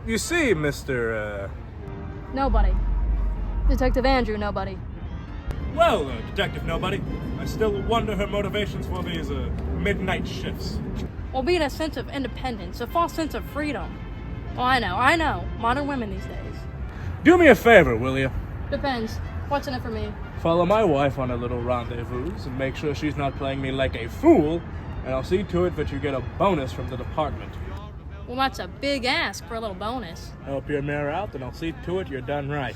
You see, Mr. Nobody. Detective Andrew Nobody. Well, Detective Nobody, I still wonder her motivations for these, midnight shifts. Well, being a sense of independence, a false sense of freedom. Well, I know. Modern women these days. Do me a favor, will you? Depends. What's in it for me? Follow my wife on a little rendezvous and make sure she's not playing me like a fool, and I'll see to it that you get a bonus from the department. Well, that's a big ask for a little bonus. Help your mare out, and I'll see to it you're done right.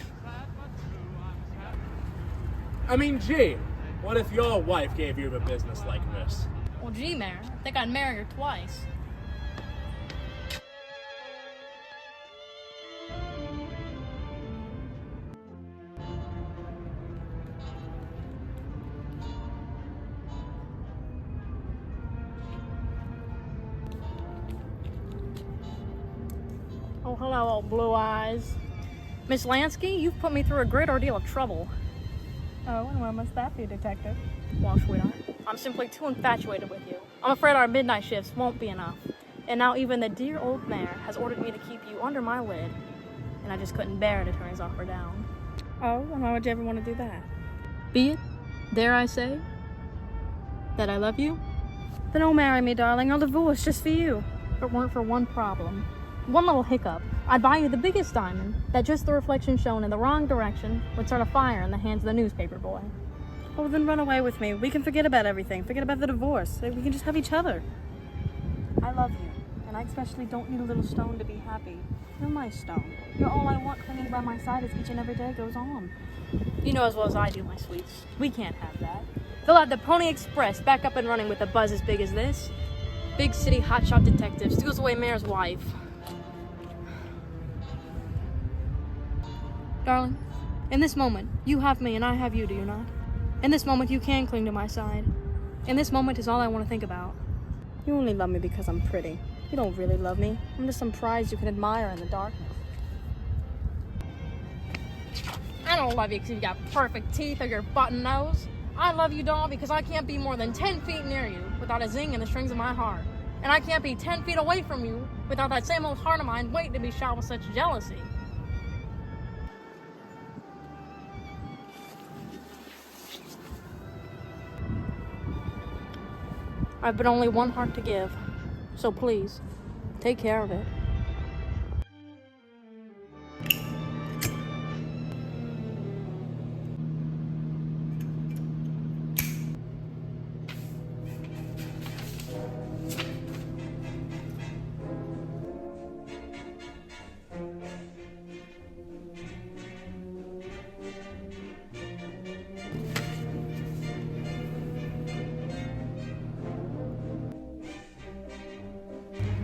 I mean, gee, what if your wife gave you the business like this? Well, gee, Mayor, I think I'd marry her twice. Oh, hello, old blue eyes. Miss Lansky, you've put me through a great ordeal of trouble. Oh, and what must that be, Detective? Well, sweetheart, I'm simply too infatuated with you. I'm afraid our midnight shifts won't be enough. And now even the dear old mayor has ordered me to keep you under my lid. And I just couldn't bear to turn his offer down. Oh, and why would you ever want to do that? Be it, dare I say, that I love you? Then don't marry me, darling. I'll divorce just for you. If it weren't for one problem, one little hiccup, I'd buy you the biggest diamond that just the reflection shown in the wrong direction would start a fire in the hands of the newspaper boy. Oh, then run away with me. We can forget about everything. Forget about the divorce. We can just have each other. I love you, and I especially don't need a little stone to be happy. You're my stone. You're all I want clinging by my side as each and every day goes on. You know as well as I do, my sweets. We can't have that. They'll have the Pony Express back up and running with a buzz as big as this. Big city hotshot detective steals away mayor's wife. Darling, in this moment, you have me and I have you, do you not? In this moment, you can cling to my side. In this moment is all I want to think about. You only love me because I'm pretty. You don't really love me. I'm just some prize you can admire in the darkness. I don't love you because you've got perfect teeth or your button nose. I love you, doll, because I can't be more than 10 feet near you without a zing in the strings of my heart. And I can't be 10 feet away from you without that same old heart of mine waiting to be shot with such jealousy. I've but only one heart to give, so please, take care of it.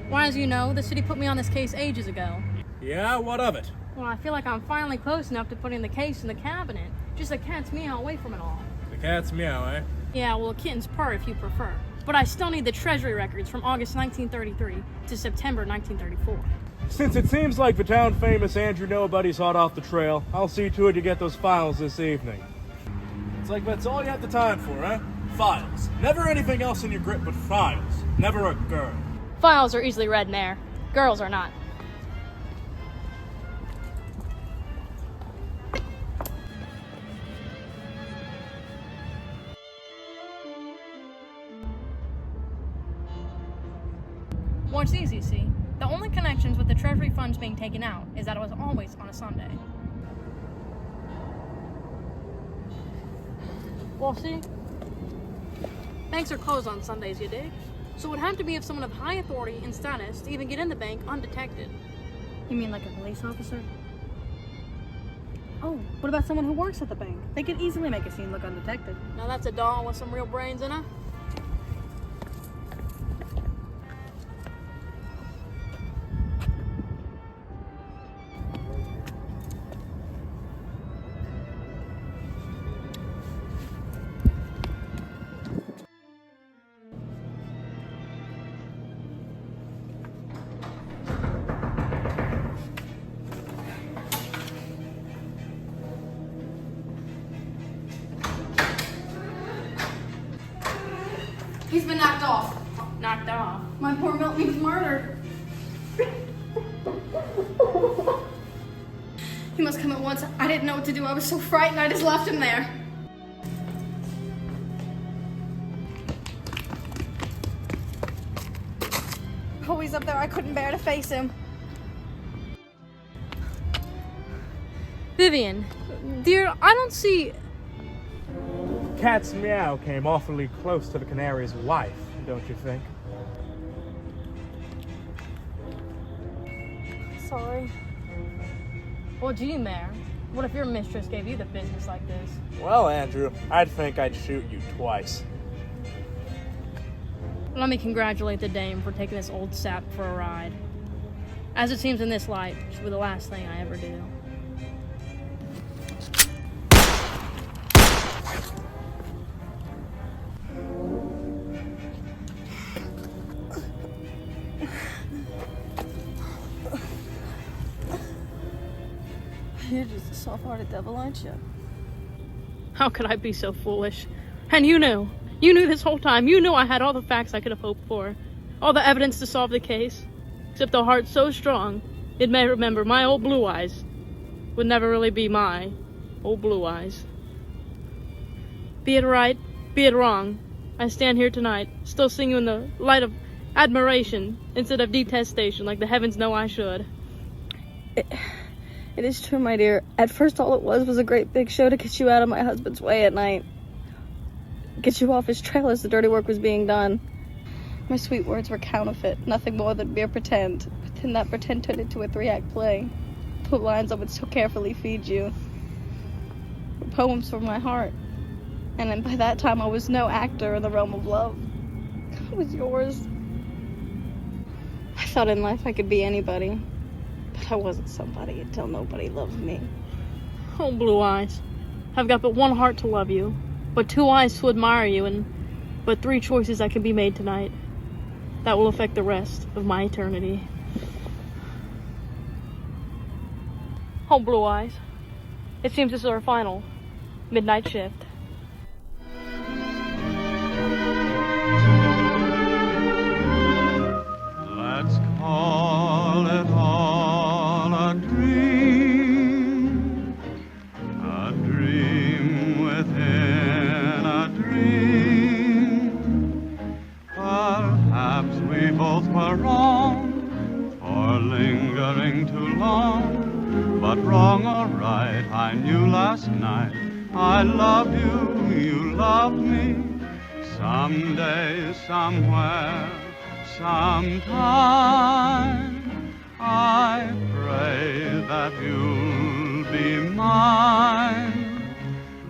Why, as you know, the city put me on this case ages ago. Yeah, what of it? Well, I feel like I'm finally close enough to putting the case in the cabinet. Just a cat's meow away from it all. The cat's meow, eh? Yeah, well, a kitten's purr if you prefer. But I still need the treasury records from August 1933 to September 1934. Since it seems like the town-famous Andrew Nobody's hot off the trail, I'll see to it you get those files this evening. It's like that's all you have the time for, eh? Files. Never anything else in your grip but files. Never a girl. Files are easily read, Mayor. Girls are not. Well, it's easy, see? The only connections with the treasury funds being taken out is that it was always on a Sunday. Well, see? Banks are closed on Sundays, you dig? So it would have to be of someone of high authority and status to even get in the bank undetected. You mean like a police officer? Oh, what about someone who works at the bank? They could easily make a scene look undetected. Now that's a doll with some real brains in her. He's been knocked off. Knocked off. My poor Milton was murdered. He must come at once. I didn't know what to do. I was so frightened, I just left him there. Oh, he's up there. I couldn't bear to face him. Vivian, dear, I don't see... Cat's meow came awfully close to the canary's wife, don't you think? Sorry. Well, gee, Mayor, what if your mistress gave you the business like this? Well, Andrew, I'd think I'd shoot you twice. Let me congratulate the dame for taking this old sap for a ride. As it seems in this light, she'll be the last thing I ever do. You're just a soft-hearted devil, aren't you? How could I be so foolish? And you knew. You knew this whole time. You knew I had all the facts I could have hoped for. All the evidence to solve the case. Except the heart so strong, it may remember my old blue eyes would never really be my old blue eyes. Be it right, be it wrong, I stand here tonight, still seeing you in the light of admiration instead of detestation like the heavens know I should. It is true, my dear. At first, all it was a great big show to get you out of my husband's way at night. Get you off his trail as the dirty work was being done. My sweet words were counterfeit, nothing more than mere pretend. But then that pretend turned into a 3-act play. The lines I would so carefully feed you were poems from my heart. And then by that time, I was no actor in the realm of love. I was yours. I thought in life I could be anybody. But I wasn't somebody until nobody loved me. Oh, blue eyes. I've got but one heart to love you, but 2 eyes to admire you, and but 3 choices that can be made tonight. That will affect the rest of my eternity. Oh, blue eyes. It seems this is our final midnight shift. Let's call it all a dream within a dream. Perhaps we both were wrong for lingering too long, but wrong or right, I knew last night I love you, you love me. Someday, somewhere, sometime, I pray that you'll be mine,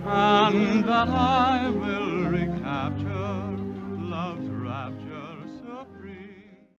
and that I